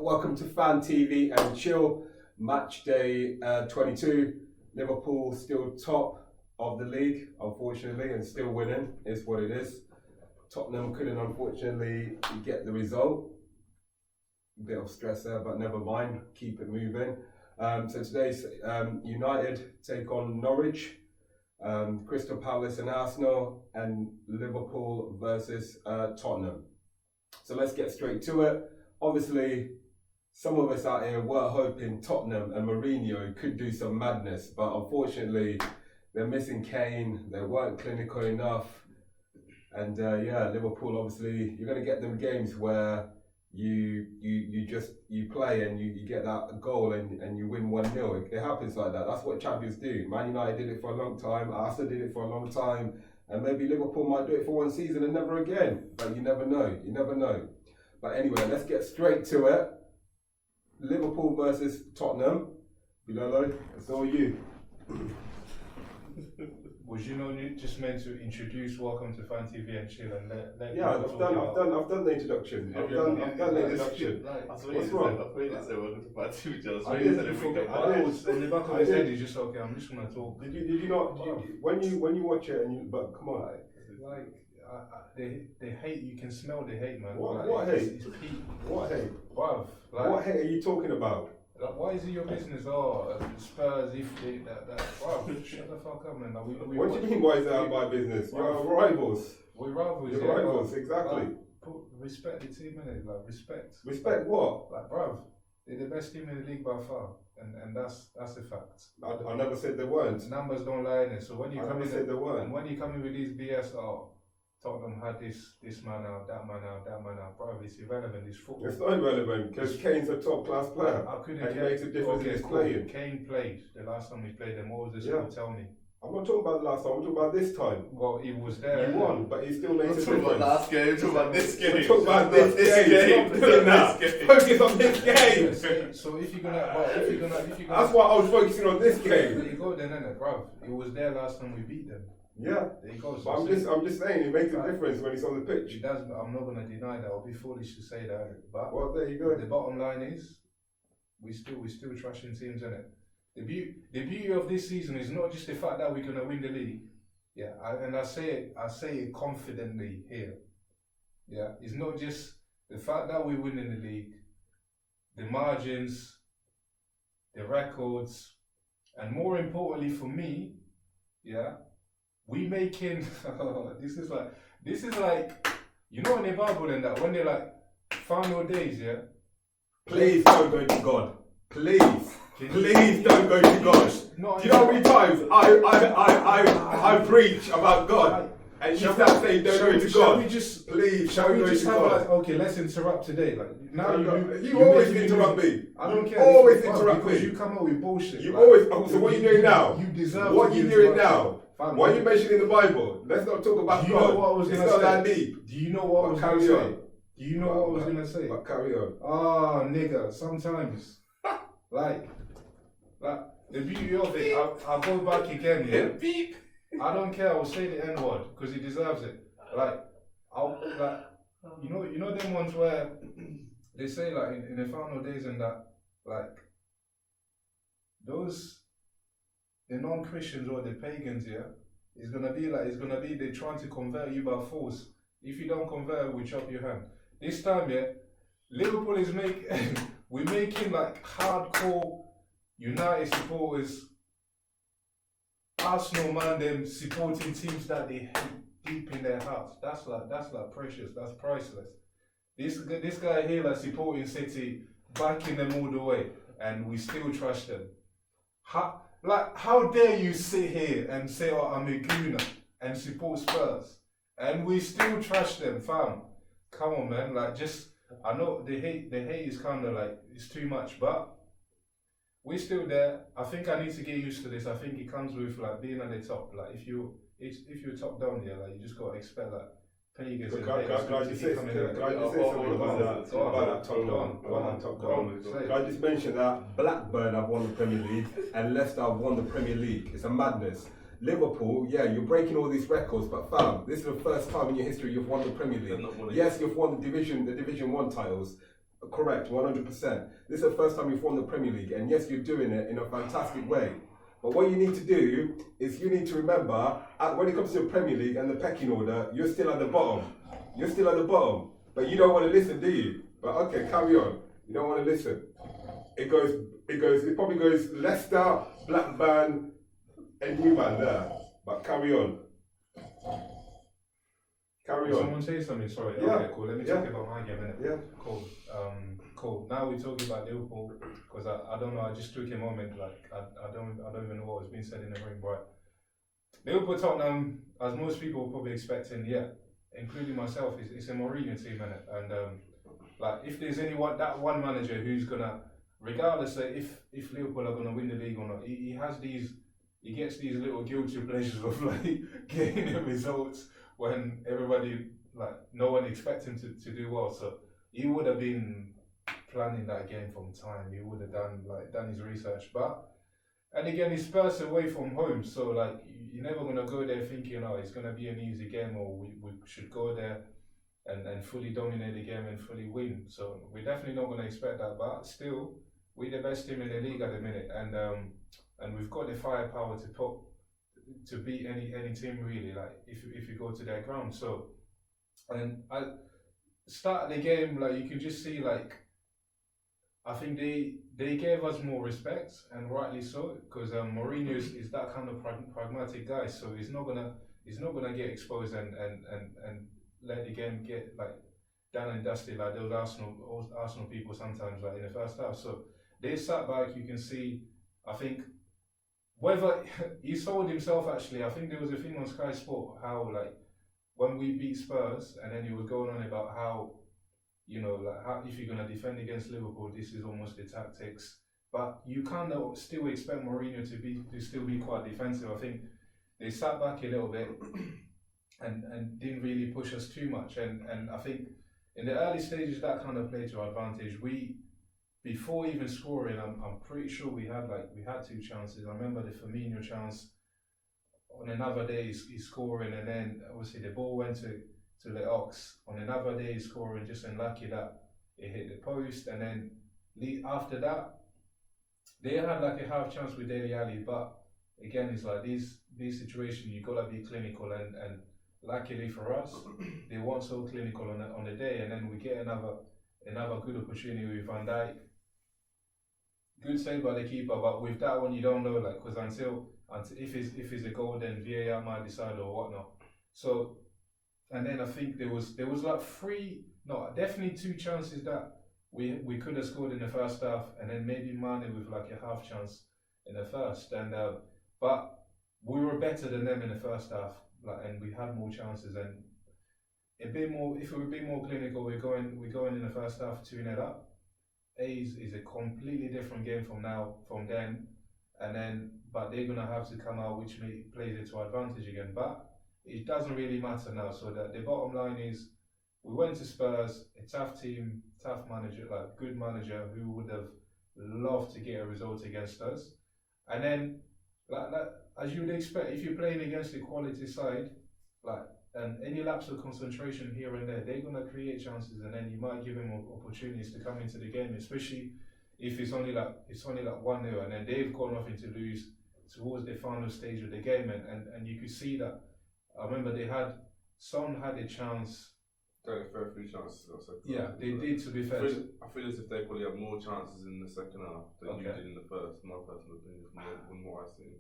welcome to Fan TV and Chill. Match day 22. Liverpool still top of the league, unfortunately, and still winning is what it is. Tottenham couldn't, unfortunately, get the result. Bit of stress there, but never mind. Keep it moving. So today's United take on Norwich, Crystal Palace and Arsenal, and Liverpool versus Tottenham. So let's get straight to it. Obviously, some of us out here were hoping Tottenham and Mourinho could do some madness, but unfortunately, they're missing Kane. They weren't clinical enough, and Liverpool. Obviously, you're going to get them games where you play and you get that goal and you win 1-0. It happens like that. That's what champions do. Man United did it for a long time. Arsenal did it for a long time, and maybe Liverpool might do it for one season and never again. But you never know. You never know. But anyway, let's get straight to it. Liverpool versus Tottenham. Bilalo, it's all you. Was you just meant to introduce welcome to FanTVnChill and let Yeah, I've done the introduction. I've done the introduction. What's wrong? welcome to FanTVnChill. I didn't in the back of his head he's just okay, I'm just gonna talk. Did you not when you watch it but come on. They hate, you can smell the hate, man. What hate? It's peak. What hate? Bruv, What hate are you talking about? Why is it your business? Spurs, if they, bruv, shut the fuck up, man. What do you mean, why is that my business? You're rivals. We're rivals. You're rivals, exactly. Respect the team, innit? Respect. Respect what? Bruv, they're the best team in the league by far. And that's a fact. I never said they weren't. Numbers don't lie in it. So when you come in, said they weren't. And when you come in with these BS, Tottenham had this man out, that man out, bro. It's irrelevant. It's football. It's not irrelevant because Kane's a top class player. I couldn't. And he makes a difference in his playing. Kane played the last time he played them. What was the score? Tell me. I'm not talking about the last time. I'm talking about this time. Well, he was there. He won, but he still makes a difference. Talking about last game. Talking about this game. Talking about this game. Focus on this game. So if you're gonna, that's why I was focusing on this game. There you go, then, innit, bro. He was there last time we beat them. Yeah, there you go. So but I'm just saying it makes a difference when he's on the pitch. It does. I'm not gonna deny that. I'll be foolish to say that. But well, there you go. The bottom line is, we still trashing teams, innit? The beauty of this season is not just the fact that we're gonna win the league. Yeah, I say it confidently here. Yeah, it's not just the fact that we're winning the league, the margins, the records, and more importantly for me, yeah. We making this is like you know in the Bible and that when they're like final days, yeah. Please don't go to God. Please don't go to God. Do you know how many times I preach about God and you start saying don't go to God? Please don't go to God. Okay, let's interrupt today. Like now you always interrupt me. I don't care. Always interrupt me. Because you come up with bullshit. You always. So what are you doing now? You deserve. What are you doing now? Why are you mentioning the Bible? Let's not talk about God. Do you know what I was going to say? It's not that deep. Do you know what I was going to say? Do you know what I was going to say? But carry on. Ah, nigga, sometimes. like, the beauty of it, I'll go back again, yeah? Beep. I don't care, I'll say the N-word, because he deserves it. You know them ones where they say, like, in the final days and that, like, the non-Christians or the pagans, yeah, it's gonna be they're trying to convert you by force. If you don't convert, we chop your hand. This time, yeah, Liverpool is we're making like hardcore United supporters, Arsenal man, them supporting teams that they hate deep in their hearts. That's like precious. That's priceless. This guy here like supporting City, backing them all the way, and we still trash them. How dare you sit here and say, oh, I'm a gooner and support Spurs, and we still trash them, fam? Come on, man. Like, just I know the hate is kind of like it's too much, but we're still there. I think I need to get used to this. I think it comes with like being at the top. Like if you're top down there, like you just gotta expect like pagans. Can I just say something about that top down? Can I just mention that Blackburn have won the Premier League and Leicester have won the Premier League? It's a madness. Liverpool, yeah, you're breaking all these records, but fam, this is the first time in your history you've won the Premier League. Yes, you've won the Division 1 titles. Correct, 100%. This is the first time you've won the Premier League, and yes, you're doing it in a fantastic way. But what you need to do is you need to remember, when it comes to the Premier League and the pecking order, you're still at the bottom. You're still at the bottom, but you don't want to listen, do you? But okay, carry on. You don't want to listen. It probably goes Leicester, Blackburn, and Newman there. But carry on. Carry on. Someone say something, sorry. Yeah. Okay, cool. Let me talk about my game, innit? Yeah. Cool. Cool. Now we're talking about Liverpool, because I don't know, I just took a moment, like, I don't even know what was being said in the ring, but Liverpool Tottenham, as most people were probably expecting, yeah, including myself, it's a Mourinho team, innit? And like, if there's that one manager who's gonna, regardless of if Liverpool are gonna win the league or not, he gets these little guilty pleasures of like getting the results when everybody, like, no one expects him to do well. So he would have been planning that game from time. He would have done his research. And again, it's Spurs away from home, so like you're never gonna go there thinking, oh, it's gonna be an easy game, or we should go there and fully dominate the game and fully win. So we're definitely not gonna expect that. But still, we're the best team in the league at the minute, and we've got the firepower to beat any team really. Like if you go to their ground. So, and I start the game, like you can just see, like, I think they gave us more respect, and rightly so, because Mourinho is that kind of pragmatic guy. So he's not gonna get exposed and let the game get like done and dusted like those Arsenal people sometimes, like in the first half. So they sat back. You can see, I think, whether he sold himself actually. I think there was a thing on Sky Sport how, like, when we beat Spurs, and then he was going on about how, you know, like, how if you're gonna defend against Liverpool, this is almost the tactics. But you kind of still expect Mourinho to still be quite defensive. I think they sat back a little bit and didn't really push us too much. And I think in the early stages that kind of played to our advantage. Before even scoring, I'm pretty sure we had two chances. I remember the Firmino chance. On another day he's scoring, and then obviously the ball went to the Ox. On another day he's scoring, just unlucky that it hit the post. And then after that, they had like a half chance with Dele Alli, but again, it's like these situations, you gotta be clinical, and luckily for us, they weren't so clinical on the day. And then we get another good opportunity with Van Dijk. Good save by the keeper, but with that one you don't know, like, because until if it's a goal, then VAR might decide or whatnot. So, and then I think there was like definitely two chances that we could have scored in the first half, and then maybe Mane with like a half chance in the first, and but we were better than them in the first half, like, and we had more chances, and a bit more. If we were a bit more clinical, we're going in the first half 2-0 up. Is a completely different game from then, and then but they're gonna have to come out, which plays it to our advantage again. But it doesn't really matter now. So that the bottom line is, we went to Spurs, a tough team, tough manager, like good manager who would have loved to get a result against us, and then like as you would expect, if you're playing against a quality side, like. And any lapse of concentration here and there, they're gonna create chances, and then you might give them opportunities to come into the game, especially if it's only like 1-0, and then they've got nothing to lose towards the final stage of the game, and you could see that. I remember Son had a chance. Don't fair free chances. Yeah, they did, to be fair. I feel as if they probably have more chances in the second half than you did in the first. My personal opinion, from what I've seen.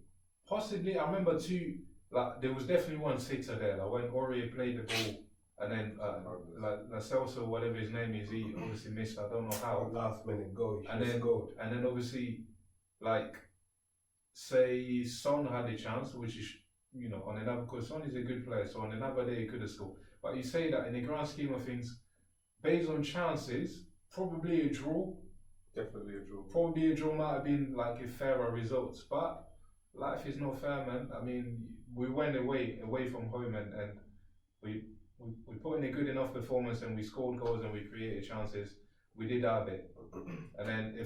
Possibly, I remember two. Like, there was definitely one sitter there. Like when Aurier played the ball, and then like Celso, whatever his name is, he obviously missed. I don't know how. Last minute goal. And then obviously, like, say Son had a chance, which is, you know, on another, because Son is a good player, so on another day he could have scored. But you say that in the grand scheme of things, based on chances, probably a draw. Definitely a draw. Probably a draw might have been like a fairer result, but life is not fair, man. I mean, we went away from home, and we put in a good enough performance, and we scored goals and we created chances. We did our bit, and then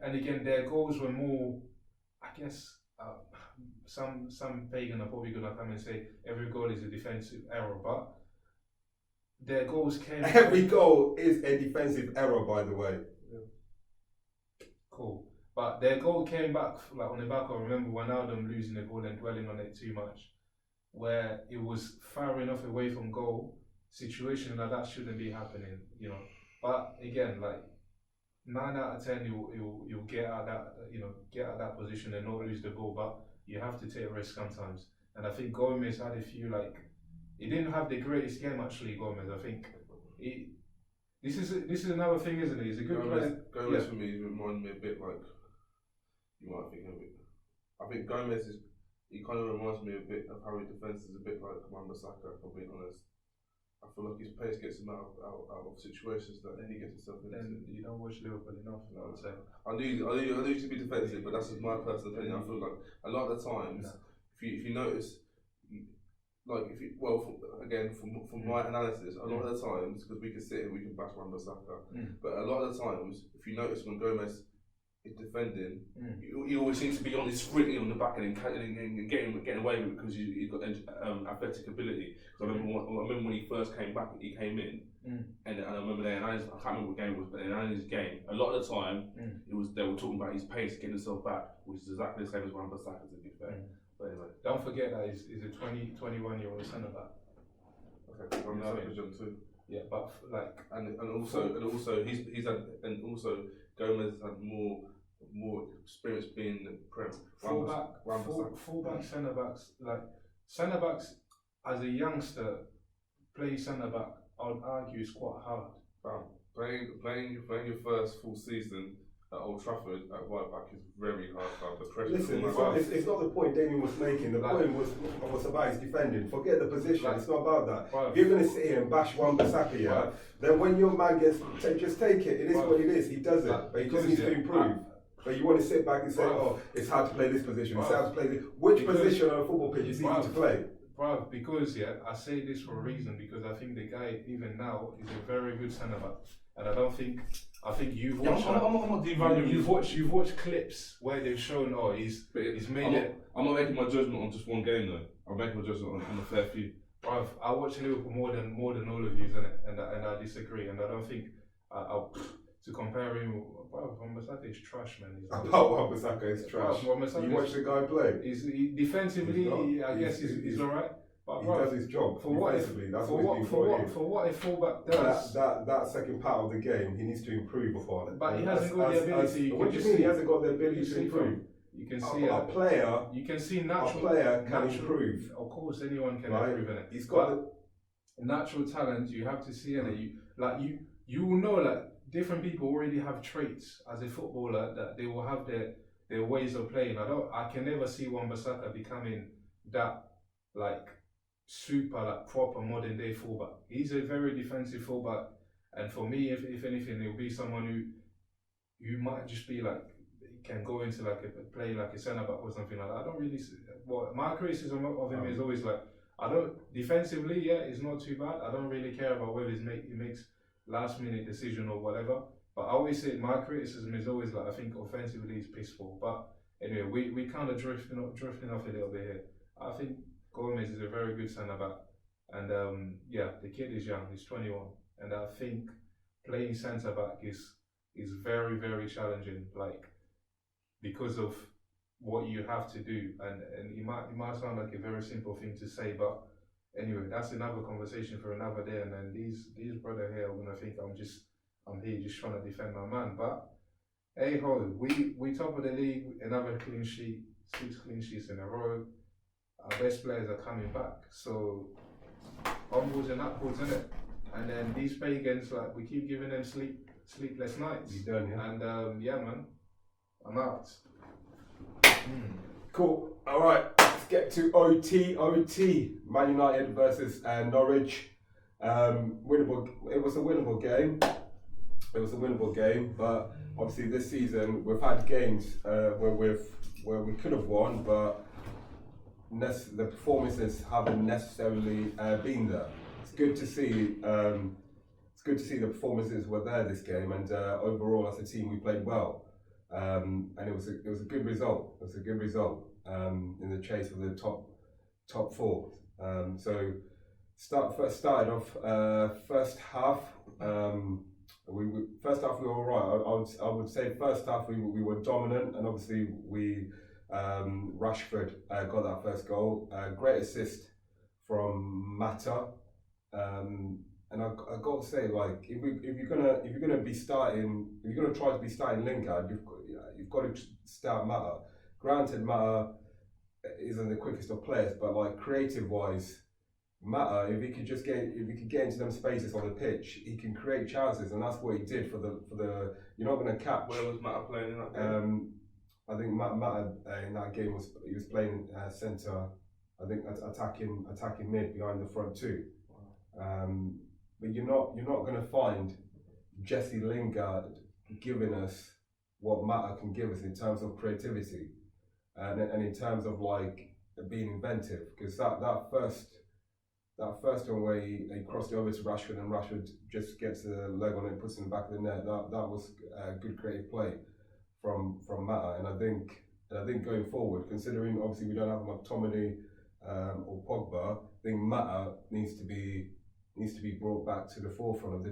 and again their goals were more, I guess. Some pagan are probably gonna come and say every goal is a defensive error, but their goals came. Every goal is a defensive error, by the way. Cool. But their goal came back like on the back. I remember Wijnaldum losing the ball and dwelling on it too much, where it was far enough away from goal. Situation like that shouldn't be happening, you know. But again, like 9 out of 10, you'll get out that get out that position and not lose the ball. But you have to take a risk sometimes. And I think Gomez had a few he didn't have the greatest game actually. Gomez, I think this is another thing, isn't it? He's a good player. Gomez for me reminds me a bit like, you might think of it. I think Gomez he kind of reminds me a bit of how he defends is a bit like Wan-Bissaka, if I'm being honest. I feel like his pace gets him out of situations that he gets himself into. Then you don't watch Liverpool enough, I would say. I do to be defensive, but that's just my personal opinion. I feel like a lot of the times, if you notice, from my analysis, a lot of the times, because we can sit here, we can bash Wan-Bissaka, but a lot of the times, if you notice when Gomez is defending, he always seems to be on his sprinting on the back and getting away with it because he's got athletic ability. Because I remember when he first came back, he came in, and I remember I can't remember what game it was, but in Anani's game, a lot of the time, they were talking about his pace, getting himself back, which is exactly the same as Wan-Bissaka, to be fair. But anyway. Don't forget that he's a 21-year-old centre back. Okay, I'm now John too. Yeah, but and also he's had, and also Gomez had more experience being the Prem. Fullback, centre backs as a youngster play centre back. I would argue is quite hard. Playing your first full season at Old Trafford at right back is very hard. The pressure. Listen, it's not the point Damien was making. The point was about his defending. Forget the position. It's not about that. If you're going to sit here and bash Wan-Bissaka, then when your man gets, just take it. It is what it is. He does it, but he just needs to improve. But you want to sit back and say, oh, it's hard to play this position. It's hard to play this. Which position on a football pitch is easy to play? Bruv, because I say this for a reason, because I think the guy, even now, is a very good centre back. And I think you've watched. I'm not devaluing. You've watched clips where they've shown, he's made it. I'm not making my judgment on just one game though. I'm making my judgment on a fair few. Bruv, I watch Liverpool more than all of you, isn't it? And I disagree, and I don't think to compare him. Bruv, Wan-Bissaka is trash, man. Wan-Bissaka is trash. You watch the guy play. Defensively, I guess he's alright. But he does his job. For what a fullback does. That second part of the game, he needs to improve upon. But he hasn't got the ability. What do you mean he hasn't got the ability to improve? You can see a player. You can see natural. A player can improve. Of course, anyone can improve in it. He's got natural talent. You have to see it. You will know different people already have traits as a footballer that they will have their ways of playing. I can never see Wan-Bissaka becoming that super proper modern day fullback. He's a very defensive fullback, and for me, if anything, it'll be someone who might just be can go into play like a centre back or something like that. I don't really see. My criticism of him is always defensively, it's not too bad. I don't really care about whether he makes last minute decision or whatever. But I always say my criticism is always I think offensively he's pissful. But anyway, we kind of drifting off a little bit here. I think Gomez is a very good centre back, and the kid is young. He's 21, and I think playing centre back is very, very challenging. Because of what you have to do, and it might sound like a very simple thing to say, but anyway, that's another conversation for another day. And then these brother here are gonna think I'm here just trying to defend my man. But hey ho, we top of the league, another clean sheet, 6 clean sheets in a row. Our best players are coming back, so onwards and upwards, innit? And then these pagans, we keep giving them sleepless nights. You done, yeah? And man, I'm out. Cool. All right, let's get to OT. Man United versus Norwich. Winnable. It was a winnable game. But obviously this season we've had games where we could have won, but the performances haven't necessarily been there. It's good to see. It's good to see the performances were there this game, and overall as a team we played well. And it was a good result. It was a good result in the chase of the top 4. So Started off first half. First half we were alright. I would say first half we were dominant, and obviously Rashford got that first goal. Great assist from Mata. And I got to say, like, if you're gonna be starting, if you're gonna try to be starting Lingard, you've got to start Mata. Granted, Mata isn't the quickest of players, but like creative wise, Mata, if he could get into them spaces on the pitch, he can create chances, and that's what he did for the. You're not gonna catch. Where was Mata playing in that game? I think Mata in that game was playing centre. I think attacking mid behind the front two. But you're not going to find Jesse Lingard giving us what Mata can give us in terms of creativity and in terms of like being inventive. Because that first one where he crossed it over to Rashford and Rashford just gets the leg on it and puts it in the back of the net. That was a good creative play from Mata. And I think going forward, considering obviously we don't have McTominay or Pogba, I think Mata needs to be brought back to the forefront of the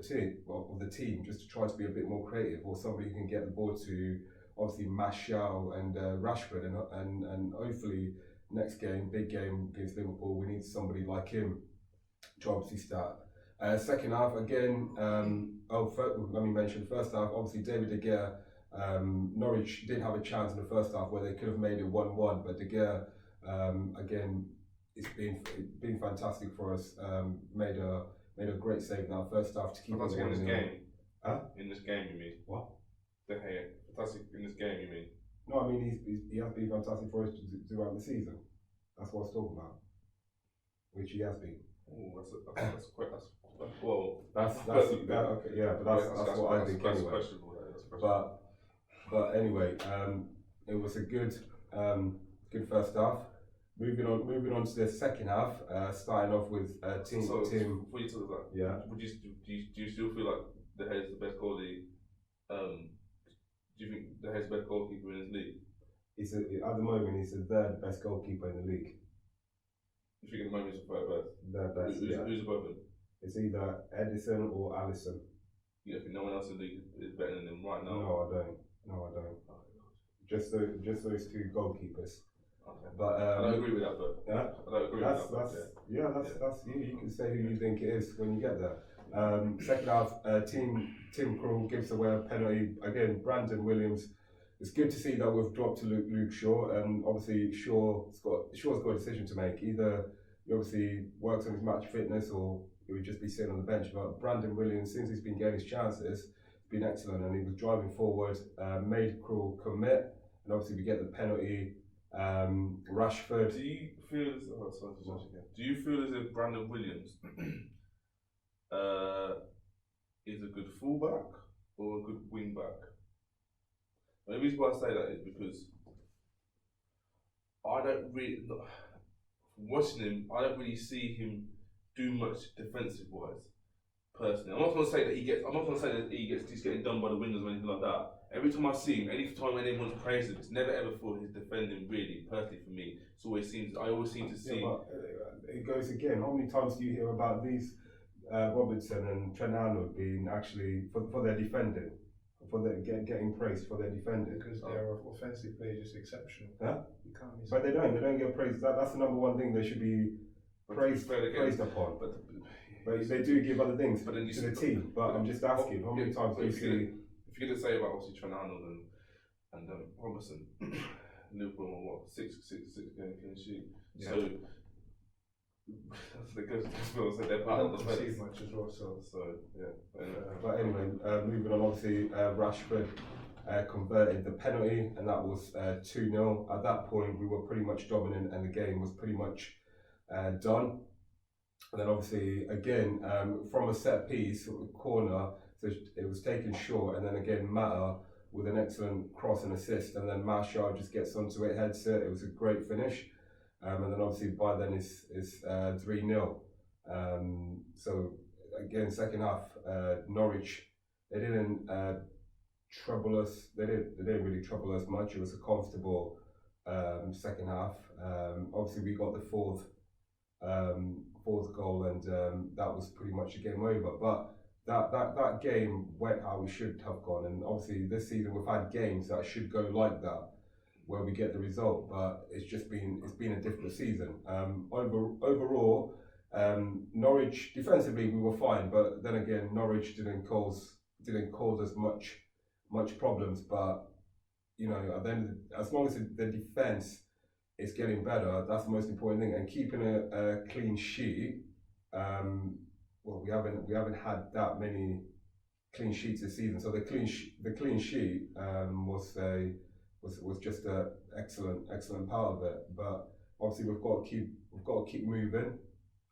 team, just to try to be a bit more creative, or somebody who can get the ball to obviously Martial and Rashford, and hopefully next game, big game against Liverpool, we need somebody like him to obviously start. Second half again. Let me mention first half. Obviously David De Gea. Norwich did have a chance in the first half where they could have made it 1-1, but De Gea again. It's been fantastic for us. Made a great save in our first half to keep us in this game. Huh? In this game, you mean? What? De Gea, fantastic in this game, you mean? No, I mean he has been fantastic for us throughout the season. That's what I was talking about. Which he has been. Oh, that's well. That's okay, yeah, but that's what I think anyway. But anyway, it was a good first half. Moving on to the second half, starting off with Tim. Before you talk about that, yeah. Do you still feel like De Gea is the best goalie? Do you think De Gea is the best goalkeeper in his league? At the moment, he's the third best goalkeeper in the league. You think at the moment he's the third best? Third best. Who's above him? It's either Edison or Alisson. You think no one else in the league is better than him right now? No, I don't. Just those two goalkeepers. Okay. But I don't agree with that, but yeah, I don't agree with that. That's you. You can say who you think it is when you get there. Second half, Tim Krul gives away a penalty again. Brandon Williams. It's good to see that we've dropped to Luke Shaw, and obviously Shaw's got a decision to make. Either he obviously works on his match fitness, or he would just be sitting on the bench. But Brandon Williams, since he's been getting his chances, been excellent, and he was driving forward, made Krul commit, and obviously we get the penalty. Rashford. Do you feel as if Brandon Williams is a good fullback or a good wing back? The reason why I say that is because watching him, I don't really see him do much defensive wise. Personally, I'm not going to say that he's getting done by the wingers or anything like that. Every time I see him, anytime anyone's praised him, it's never ever for his defending. Really, personally for me, I always seem to see. But it goes again. How many times do you hear about these Robertson and Trent Arnold being actually for their defending, for their getting praised for their defending? Because their offensive play is just exceptional. Yeah. You can't miss. But they don't get praised. That's the number one thing they should be praised upon. But they do give other things to the team. But I'm just asking, how many times do you see? If you're going to say about obviously Trent Arnold and Robertson, Liverpool on what six game clean sheet. Yeah. So they're part of the defense much as well. So yeah. But anyway, moving on. Obviously, Rashford converted the penalty, and that was 2-0. At that point, we were pretty much dominant, and the game was pretty much done. And then obviously again from a set piece corner, so it was taken short, and then again Mata with an excellent cross and assist, and then Martial just gets onto it, heads it. It was a great finish, and then obviously by then it's 3-0. So again, second half, Norwich, they didn't trouble us. They didn't really trouble us much. It was a comfortable second half. Obviously we got the fourth goal, and that was pretty much a game over. But that game went how it should have gone, and obviously this season we've had games that should go like that, where we get the result. But it's been a difficult season. Overall, Norwich defensively we were fine, but then again Norwich didn't cause us much problems. But you know, then as long as the defense is getting better, that's the most important thing, and keeping a clean sheet. Well, we haven't had that many clean sheets this season, so the clean sheet was just a excellent part of it. But obviously we've got to keep moving.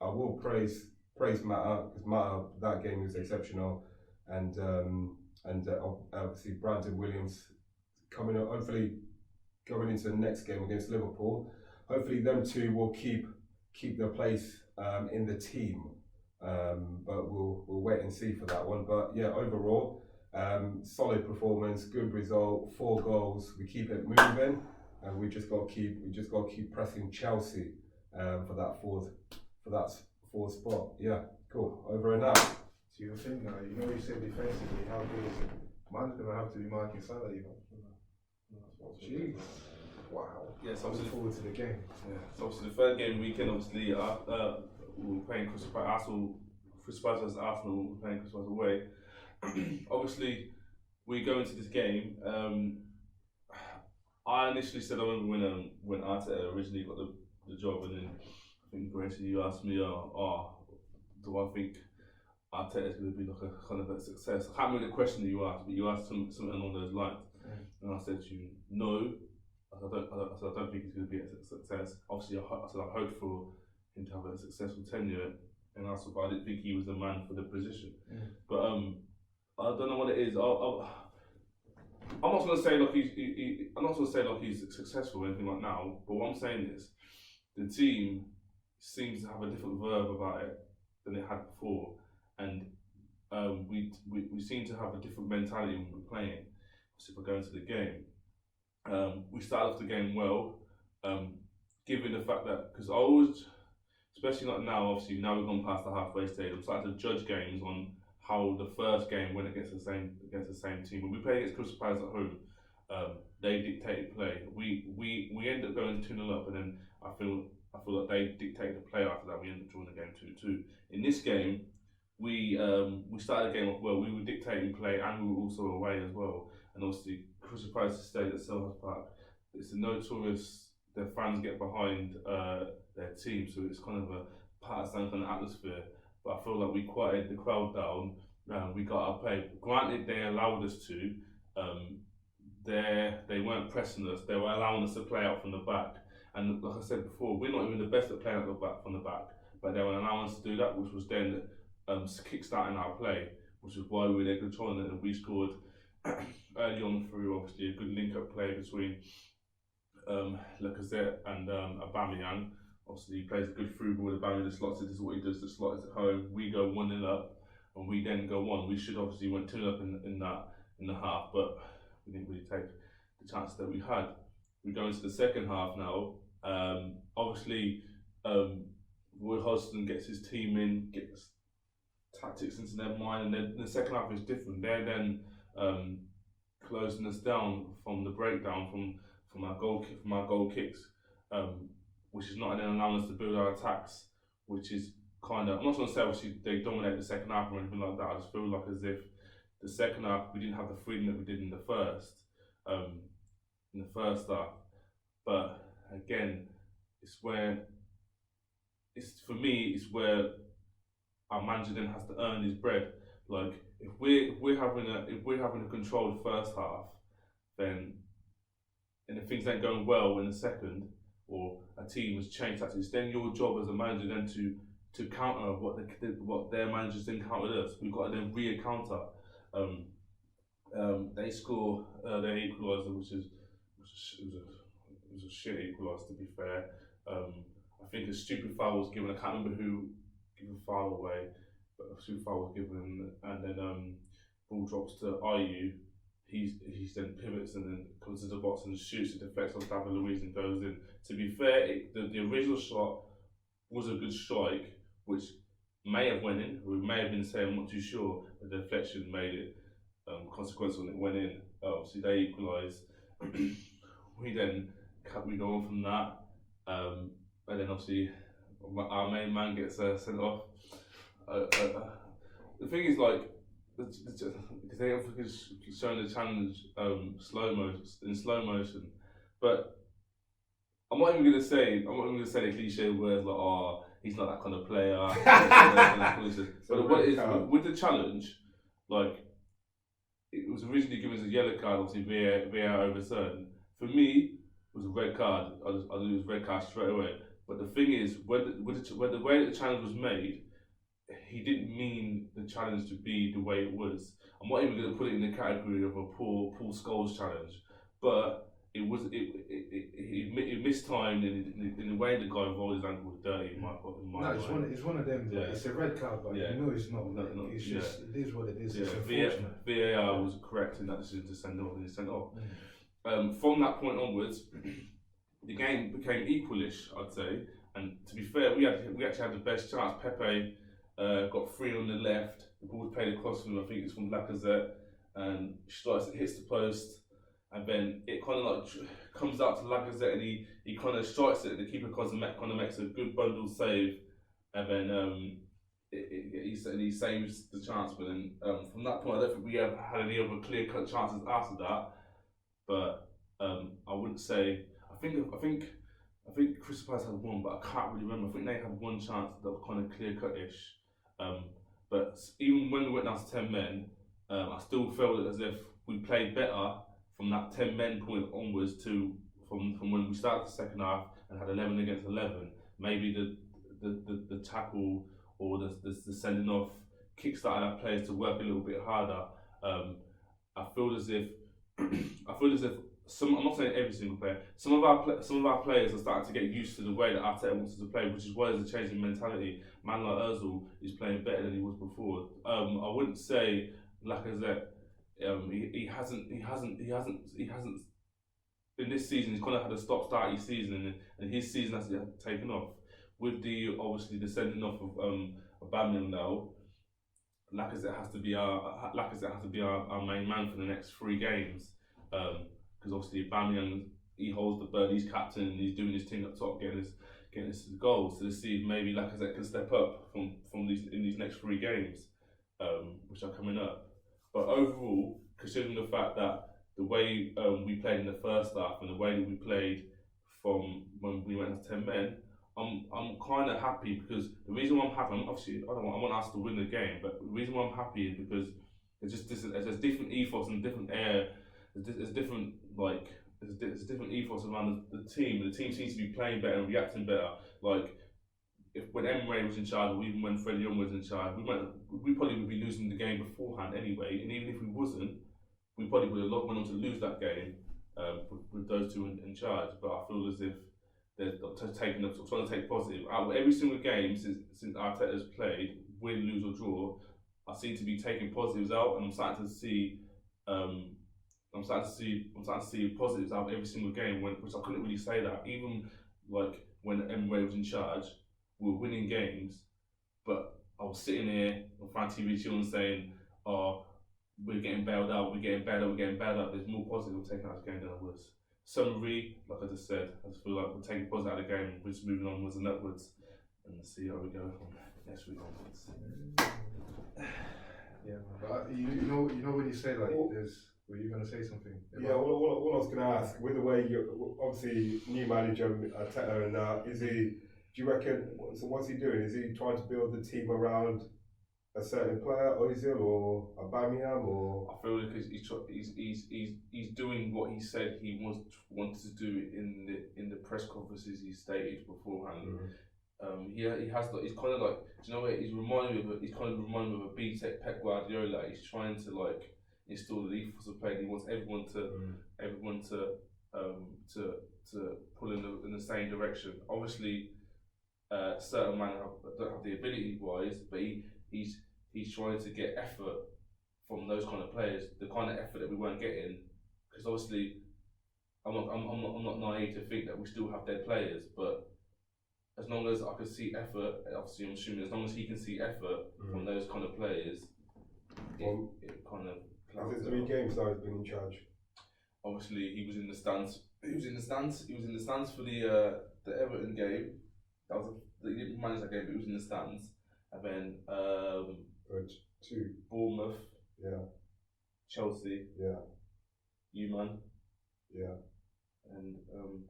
I will praise Matter, because Matter, that game was exceptional, and obviously Brandon Williams coming up, hopefully going into the next game against Liverpool. Hopefully them two will keep their place in the team. But we'll wait and see for that one. But yeah, overall, solid performance, good result, 4 goals. We keep it moving, and we just got to keep pressing Chelsea for that fourth spot. Yeah, cool. Over and out. So you think now, you know, you said defensively, how good is it? Man's gonna have to be marking Salah, you know. Jeez. Wow. Yes, I'm looking forward to the game. Yeah. So obviously the third game weekend, obviously we're playing Crystal Palace. Crystal Palace versus Arsenal. We're playing Crystal Palace away. Obviously, we go into this game. I initially said I remember when Arteta originally got the job, and then I think Gracie, you asked me, do I think Arteta is going to be like a kind of a success? I can't remember the question that you asked, but you asked something along those lines, and I said to you, no. I don't think he's going to be a success. Obviously, I said I hope for him to have a successful tenure, and also, but I didn't think he was the man for the position. But I don't know what it is. I'm not going to say like I'm not going to say like he's successful or anything like now. But what I'm saying is, the team seems to have a different verve about it than it had before, and we seem to have a different mentality when we're playing. So if we're going to the game. We started off the game well, given the fact that, because I always, especially not now, obviously now we've gone past the halfway stage, I'm starting to judge games on how the first game went against the same team. When we played against Crystal Palace at home, they dictated play. We ended up going 2-0 up, and then I feel like they dictated the play after that. We ended up drawing the game 2-2. In this game, we started the game off well. We were dictating play, and we were also away as well. And obviously, Crystal Palace stayed at Selhurst Park. It's a notorious, their fans get behind their team, so it's kind of a partisan kind of atmosphere. But I feel like we quieted the crowd down. We got our play. Granted, they allowed us to. They weren't pressing us. They were allowing us to play out from the back. And like I said before, we're not even the best at playing from the back. But they were allowing us to do that, which was then kick-starting our play, which is why we were there controlling it, and we scored early on through, obviously, a good link-up play between Lacazette and Aubameyang. Obviously, he plays a good through ball with Aubameyang, just slots it. This is what he does, just slots it home. We go 1-0 up, and we then go on. We should obviously went 2-0 up in the half, but we didn't really take the chances that we had. We go into the second half now. Obviously, Roy Hodgson gets his team in, gets tactics into their mind, and then the second half is different. They're then closing us down from the breakdown from our goal kicks, which is not then allowing us to build our attacks, which is kind of, I'm not going to say obviously they dominate the second half or anything like that. I just feel like as if the second half we didn't have the freedom that we did in the first half. But again, for me it's where our manager then has to earn his bread. Like if we're having a controlled first half, then and if things ain't going well in the second, or a team has changed tactics, then your job as a manager then to counter what their managers then countered us. We've got to then re-counter. They score their equaliser, which was a shit equaliser, to be fair. I think a stupid foul was given. I can't remember who gave a foul away, but a stupid foul was given, and then ball drops to Ayew. He then pivots and then comes to the box and shoots. It deflects on David Luiz and goes in. To be fair, the original shot was a good strike, which may have went in. We may have been saying, I'm not too sure, but the deflection made it consequential and it went in. Obviously, they equalised. we go on from that, and then obviously our main man gets sent off. The thing is, like, because they have shown the challenge in slow motion, but I'm not even gonna say the cliche words like, "Oh, he's not that kind of player." But what it is with the challenge, like, it was originally given as a yellow card, obviously VAR overturned. For me, it was a red card. I knew it was a red card straight away. But the thing is, when the way that the challenge was made, he didn't mean the challenge to be the way it was. I'm not even going to put it in the category of a Paul Scholes challenge, but it mistimed in the way the guy rolled his ankle was dirty. In my it's one of them. Yeah. It's a red card, but Yeah. you know it's not. It's just it is what it is. It's unfortunate. VAR was correct in that decision to send off, and he sent off. From that point onwards, the game became equalish, I'd say. And to be fair, we actually had the best chance. Pepe got free on the left. The ball was played across from him. I think it's from Lacazette, and hits the post, and then it kind of like comes out to Lacazette, and he kind of strikes it. The keeper kind of makes a good bundle save, and then he saves the chance. But then from that point, I don't think we had any other clear-cut chances after that. But I wouldn't say. I think Crystal Palace had one, but I can't really remember. I think they had one chance that was kind of clear-cut-ish. But even when we went down to 10 men, I still felt as if we played better from that 10 men point onwards from when we started the second half and had 11 against 11. Maybe the tackle or the sending off kickstarted our players to work a little bit harder. I feel as if I'm not saying every single player. Some of our players are starting to get used to the way that Arteta wants us to play, which is why there's a change in mentality. Man like Ozil is playing better than he was before. I wouldn't say Lacazette. He hasn't. In this season, he's kind of had a stop-starty season, and his season has taken off with obviously the sending off of Aubameyang now. Lacazette has to be our main man for the next 3 games. Because obviously Aubameyang, he holds the bird, he's captain, and he's doing his thing up top, getting his goals. So to see if maybe Lacazette can step up from these next 3 games, which are coming up. But overall, considering the fact that the way we played in the first half and the way that we played from when we went to 10 men, I'm kind of happy, because the reason why I'm happy, I want us to win the game, but the reason why I'm happy is because there's different ethos and different air. There's different ethos around the team. The team seems to be playing better and reacting better. Like when Emre was in charge, or even when Freddie Young was in charge, we probably would be losing the game beforehand anyway. And even if we wasn't, we probably would have went on to lose that game with those two in charge. But I feel as if they're trying to take positive out of every single game since Arteta's played, win, lose or draw. I seem to be taking positives out, and I'm starting to see positives out of every single game, which I couldn't really say that. Even like when Emre was in charge, we were winning games, but I was sitting here on FanTVnChill and saying, "Oh, we're getting bailed out. We're getting bailed out." There's more positive taken out of the game than I was. Summary, like I just said, I just feel like we're taking positive out of the game. We're just moving onwards and upwards, and see how we go from next week onwards. Yeah, but you know when you say like there's. Were you going to say something? Yeah, all I was going to ask, with the way you obviously new manager Arteta, and do you reckon? So what's he doing? Is he trying to build the team around a certain player, Ozil or Aubameyang, or? I feel like he's doing what he said he wanted to do in the press conferences he stated beforehand. He's kind of like, do you know what? He's reminding me of a B-Tech Pep Guardiola. He's trying to like instill the ethos of play. He wants everyone to pull in the same direction. Obviously, certain men don't have the ability wise, but he's trying to get effort from those kind of players, the kind of effort that we weren't getting. Because obviously, I'm not naive to think that we still have dead players, but as long as I can see effort, obviously I'm assuming as long as he can see effort from those kind of players, it kind of. Has it 3 games now he's been in charge? Obviously, he was in the stands. He was in the stands for the Everton game. He didn't manage that game, but he was in the stands. And then 2. Bournemouth. Yeah. Chelsea. Yeah. Man. Yeah. And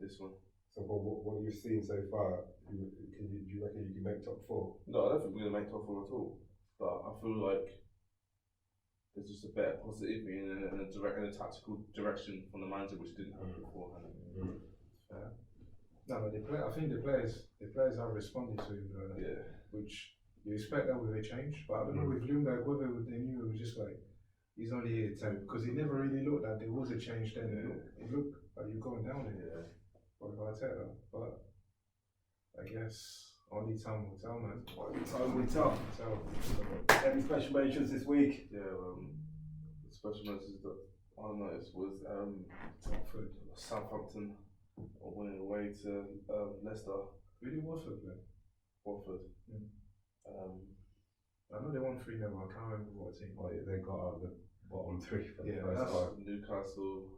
this one. So what you've seen so far, do you reckon you can make top 4? No, I don't think we're going to make top 4 at all. But I feel like there's just a better positivity and a tactical direction from the manager, which didn't happen beforehand. No, but I think the players have responded to it, which you expect that with a change. But I don't know with Ljungberg whether they knew it was just like he's only here to because he never really looked like there was a change then. It looked like you're going down here. With Arteta, but I guess only time will tell, man. Only time will tell. Any special mentions this week? Yeah, the special mentions that I noticed was Southampton winning away to Leicester. Who did Watford play? Watford. I know they won 3-0, I can't remember what team. Oh yeah, they got out of the bottom 3 for the that's first time. Newcastle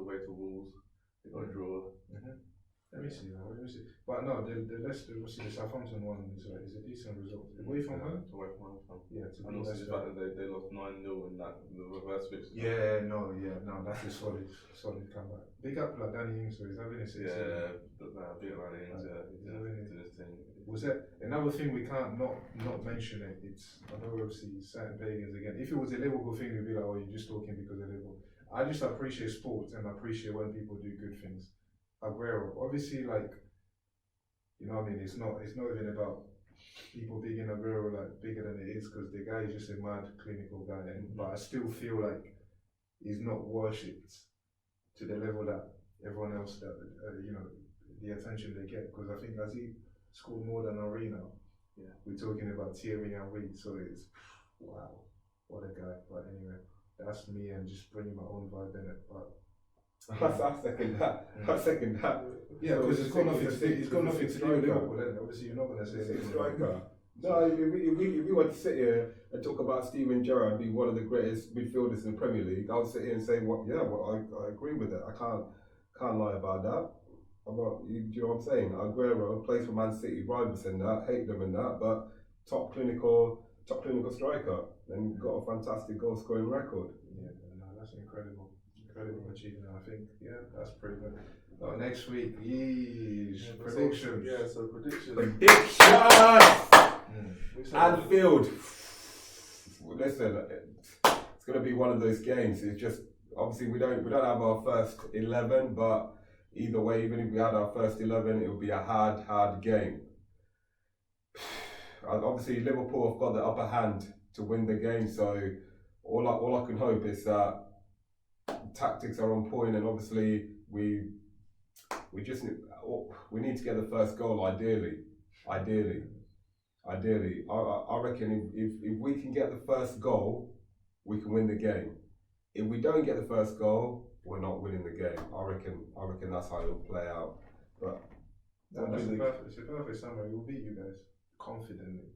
away to Wolves. They got a draw. Let me see. But no, the Leicester, the Southampton one is a decent result. Away from home? Away from home. Yeah, and also the fact that they lost 9-0 in the reverse fixture. No, that's a solid comeback. Big up like Danny Ings, so he's having a season. Big up Danny Ings, to this team. Was that another thing we can't not mention it? It's I know obviously certain pagans again. If it was a Liverpool thing, we'd be like, oh, you're just talking because of Liverpool. I just appreciate sports and I appreciate when people do good things. Aguero, obviously, like, you know what I mean? It's not even about people bigging Aguero like bigger than it is because the guy is just a mad clinical guy. But I still feel like he's not worshipped to the level that everyone else that the attention they get. Because I think as he scored more than Henry now, we're talking about Thierry Henry. So it's wow, what a guy. But anyway. That's me and just bringing my own vibe in it, but I second that. I second that. Yeah, because it's got nothing to do with Liverpool. Then obviously you're not going to say it's striker. No, if we want to sit here and talk about Steven Gerrard being one of the greatest midfielders in the Premier League, I'll sit here and say, I agree with it. I can't lie about that. I'm not. Do you know what I'm saying? Aguero plays for Man City, rivals in that, hate them in that, but top clinical striker, and got a fantastic goal scoring record. Yeah, no, that's incredible achievement. I think, that's pretty good. Next week, predictions. So predictions. Anfield. Listen, it's going to be one of those games. It's just obviously we don't have our first 11, but either way, even if we had our first 11, it would be a hard game. Obviously, Liverpool have got the upper hand to win the game, so all I can hope is that tactics are on point, and obviously we need to get the first goal. Ideally, I reckon if we can get the first goal, we can win the game. If we don't get the first goal, we're not winning the game. I reckon that's how it'll play out. But it's a perfect summary. We'll beat you guys. Confidently.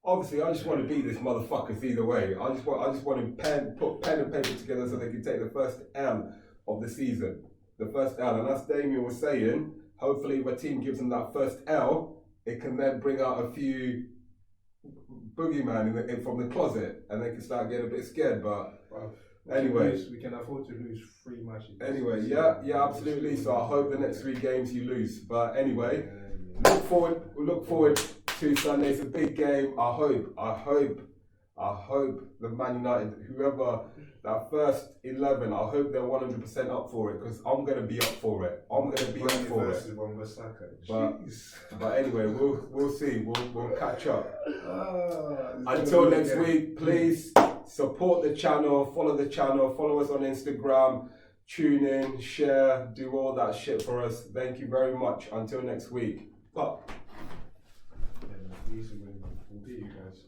Obviously, I just want to beat this motherfuckers either way. I just want to put pen and paper together so they can take the first L of the season. The first L, and as Damien was saying, hopefully if a team gives them that first L, it can then bring out a few boogeyman from the closet, and they can start getting a bit scared. But anyway, we can afford to lose 3 matches. Anyway, yeah, absolutely. So I hope the next 3 games you lose. But anyway. Look forward to Sunday. It's a big game. I hope the Man United, whoever that first 11, I hope they're 100% up for it because I'm gonna be up for it. But anyway, we'll see. We'll catch up. Until next week, please support the channel, follow us on Instagram. Tune in, share, do all that shit for us. Thank you very much. Until next week. But easy win. We'll beat you guys.